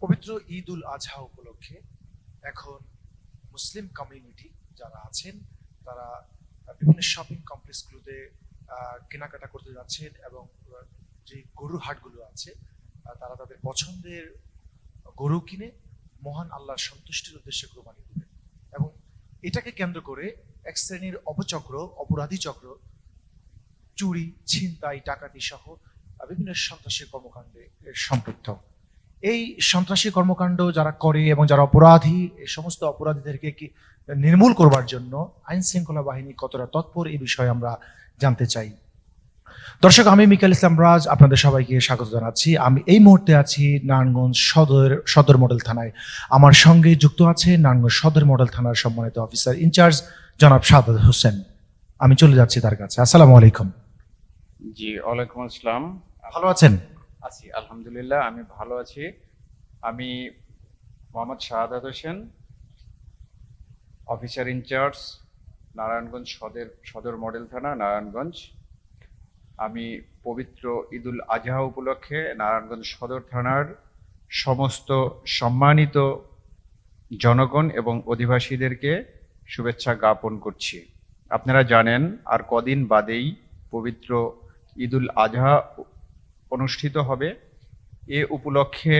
পবিত্র ঈদ উল আজহা উপলক্ষে এখন মুসলিম কমিউনিটি যারা আছেন তারা বিভিন্ন শপিং কমপ্লেক্সগুলোতে কেনাকাটা করতে যাচ্ছেন এবং যে গরুর হাটগুলো আছে তারা তাদের পছন্দের গরু কিনে মহান আল্লাহর সন্তুষ্টির উদ্দেশ্যে কোরবানি দেবেন। এবং এটাকে কেন্দ্র করে এক শ্রেণীর অপরাধী চক্র চুরি, ছিনতাই, ডাকাতি সহ বিভিন্ন সন্ত্রাসী কর্মকাণ্ডে সম্পৃক্ত। এই সন্ত্রাসী কর্মকাণ্ড যারা করে এবং যারা অপরাধী, এই সমস্ত অপরাধীদেরকে কি নির্মূল করবার জন্য আইন শৃঙ্খলা বাহিনী কতটা তৎপর এই বিষয়ে আমরা জানতে চাই। দর্শক, আমি মিকাল ইসলাম রাজ আপনাদের সবাইকে স্বাগত জানাচ্ছি। আমি এই মুহূর্তে আছি নারায়ণগঞ্জ সদর মডেল থানায়। আমার সঙ্গে যুক্ত আছে নারায়ণগঞ্জ সদর মডেল থানার সম্মানিত অফিসার ইনচার্জ জনাব সাদাত হোসেন। আমি চলে যাচ্ছি তার কাছে। আসসালামু আলাইকুম। জি, ওয়ালাইকুম আসসালাম। ভালো আছেন? আছি, আলহামদুলিল্লাহ, আমি ভালো আছি। আমি মোহাম্মদ সাদাত হোসেন, অফিসার ইনচার্জ, নারায়ণগঞ্জ সদর মডেল থানা, নারায়ণগঞ্জ। আমি পবিত্র ঈদুল আজহা উপলক্ষে নারায়ণগঞ্জ সদর থানার সমস্ত সম্মানিত জনগণ এবং অধিবাসীদেরকে শুভেচ্ছা জ্ঞাপন করছি। আপনারা জানেন আর কদিন বাদেই পবিত্র ঈদুল আজহা অনুষ্ঠিত হবে। এ উপলক্ষে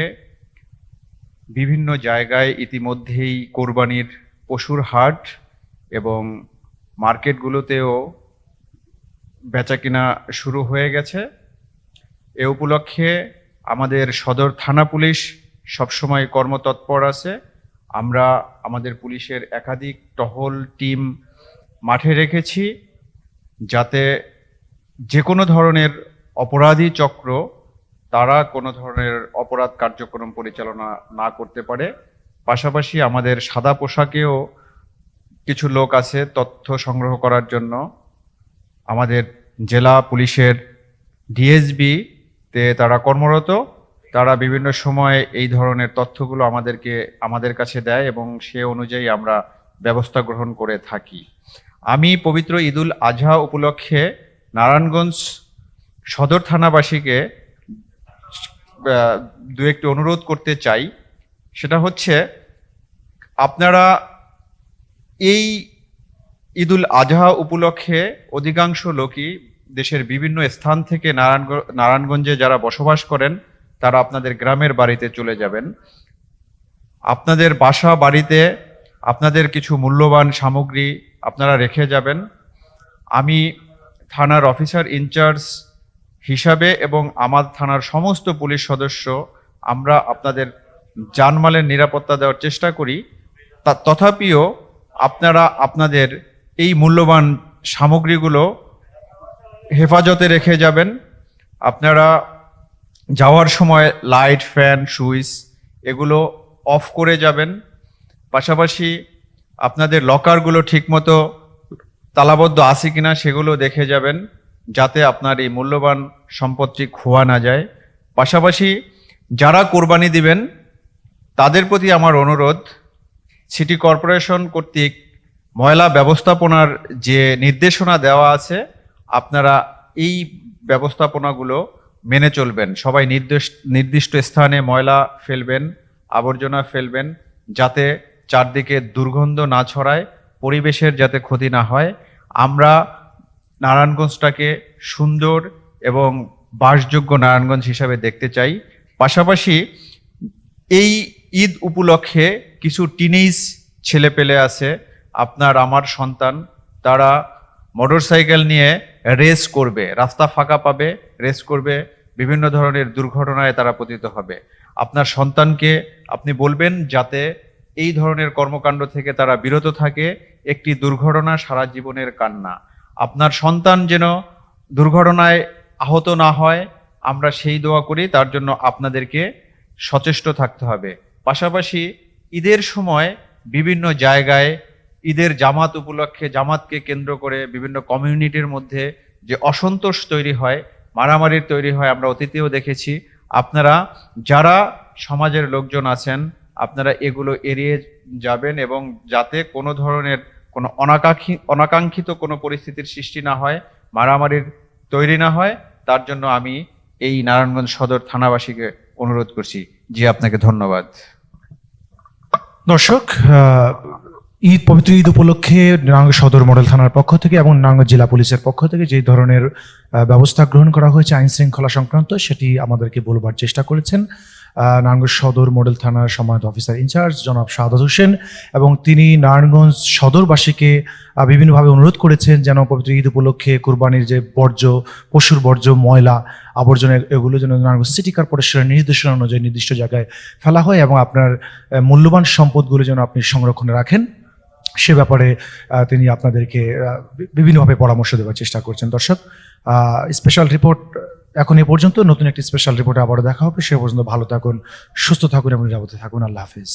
বিভিন্ন জায়গায় ইতিমধ্যেই কোরবানির পশুর হাট এবং মার্কেটগুলোতেও বেচাকেনা শুরু হয়ে গেছে। এ উপলক্ষে আমাদের সদর থানা পুলিশ সবসময় কর্মতৎপর আছে। আমরা আমাদের পুলিশের একাধিক টহল টিম মাঠে রেখেছি, যাতে যে কোনো ধরনের অপরাধী চক্র তারা কোনো ধরনের অপরাধ কার্যক্রম পরিচালনা না করতে পারে। পাশাপাশি আমাদের সাদা পোশাকেও কিছু লোক আছে তথ্য সংগ্রহ করার জন্য। আমাদের জেলা পুলিশের ডিএসবি তে তারা কর্মরত। তারা বিভিন্ন সময়ে এই ধরনের তথ্যগুলো আমাদের কাছে দেয় এবং সে অনুযায়ী আমরা ব্যবস্থা গ্রহণ করে থাকি। আমি পবিত্র ঈদুল আজহা উপলক্ষে নারায়ণগঞ্জ সদর থানাবাসীকে দু একটি অনুরোধ করতে চাই। সেটা হচ্ছে, আপনারা এই ঈদুল আজহা উপলক্ষে অধিকাংশ লোকই দেশের বিভিন্ন স্থান থেকে নারায়ণগঞ্জে যারা বসবাস করেন তারা আপনাদের গ্রামের বাড়িতে চলে যাবেন। আপনাদের বাসা বাড়িতে আপনাদের কিছু মূল্যবান সামগ্রী আপনারা রেখে যাবেন। আমি থানার অফিসার ইনচার্জ হিসাবে এবং আমার থানার সমস্ত পুলিশ সদস্য আমরা আপনাদের জানমালের নিরাপত্তা দেওয়ার চেষ্টা করি। তথাপিও আপনারা আপনাদের এই মূল্যবান সামগ্রীগুলো হেফাজতে রেখে যাবেন। আপনারা যাওয়ার সময় লাইট, ফ্যান, সুইচ এগুলো অফ করে যাবেন। পাশাপাশি আপনাদের লকারগুলো ঠিকমতো তালাবদ্ধ আছে কিনা সেগুলো দেখে যাবেন, যাতে আপনার এই মূল্যবান সম্পদটি খোয়া না যায়। পাশাপাশি যারা কোরবানি দিবেন তাদের প্রতি আমার অনুরোধ, সিটি কর্পোরেশন কর্তৃক ময়লা ব্যবস্থাপনার যে নির্দেশনা দেওয়া আছে আপনারা এই ব্যবস্থাপনাগুলো মেনে চলবেন। সবাই নির্দিষ্ট স্থানে ময়লা ফেলবেন, আবর্জনা ফেলবেন, যাতে চারদিকে দুর্গন্ধ না ছড়ায়, পরিবেশের যাতে ক্ষতি না হয়। আমরা নারায়ণগঞ্জটাকে সুন্দর এবং বাসযোগ্য নারায়ণগঞ্জ হিসাবে দেখতে চাই। পাশাপাশি এই ঈদ উপলক্ষে কিছু টিনেজ ছেলেপেলে আছে, আপনার আমার সন্তান, তারা মোটরসাইকেল নিয়ে রেস করবে, রাস্তা ফাঁকা পাবে, রেস করবে, বিভিন্ন ধরনের দুর্ঘটনায় তারা পতিত হবে। আপনার সন্তানকে আপনি বলবেন যাতে এই ধরনের কর্মকাণ্ড থেকে তারা বিরত থাকে। একটি দুর্ঘটনা সারা জীবনের কান্না। আপনার সন্তান যেন দুর্ঘটনায় আহত না হয়, আমরা সেই দোয়া করি। তার জন্য আপনাদেরকে সচেষ্ট থাকতে হবে। পাশাপাশি ঈদের সময় বিভিন্ন জায়গায় ঈদের জামাত উপলক্ষে জামাতকে কেন্দ্র করে বিভিন্ন কমিউনিটির মধ্যে যে অসন্তোষ তৈরি হয়, মারামারির তৈরি হয়, আমরা অতীতেও দেখেছি। আপনারা যারা সমাজের লোকজন আছেন আপনারা এগুলো এড়িয়ে যাবেন এবং যাতে কোনো ধরনের কোনো অনাকাঙ্ক্ষিত কোনো পরিস্থিতির সৃষ্টি না হয়, মারামারির তৈরি না হয়, তার জন্য আমি এই নারায়ণগঞ্জ সদর থানাবাসীকে অনুরোধ করছি। জি, আপনাকে ধন্যবাদ। দর্শক, পবিত্র ঈদ উপলক্ষে নারায়ণগঞ্জ সদর মডেল থানার পক্ষ থেকে এবং নারায়ণগঞ্জ জেলা পুলিশের পক্ষ থেকে যে ধরনের ব্যবস্থা গ্রহণ করা হয়েছে আইন শৃঙ্খলা সংক্রান্ত, সেটি আমাদেরকে বলবার চেষ্টা করেছেন নারায়ণগঞ্জ সদর মডেল থানার সম্মানিত অফিসার ইনচার্জ জনাব শাহাদাত হোসেন, এবং তিনি নারায়ণগঞ্জ সদরবাসীকে বিভিন্নভাবে অনুরোধ করেছেন যেন পবিত্র ঈদ উপলক্ষে কুরবানির যে বর্জ্য, পশুর বর্জ্য, ময়লা আবর্জনা, এগুলো যেন নারায়ণগঞ্জ সিটি কর্পোরেশনের নির্দেশনা অনুযায়ী নির্দিষ্ট জায়গায় ফেলা হয় এবং আপনার মূল্যবান সম্পদগুলো যেন আপনি সংরক্ষণে রাখেন, সে ব্যাপারে তিনি আপনাদেরকে বিভিন্নভাবে পরামর্শ দেওয়ার চেষ্টা করছেন। দর্শক, স্পেশাল রিপোর্ট এখন এ পর্যন্ত। নতুন একটি স্পেশাল রিপোর্টে আবারও দেখা হবে। সে পর্যন্ত ভালো থাকুন, সুস্থ থাকুন এবং নিরাপদে থাকুন। আল্লাহ হাফিজ।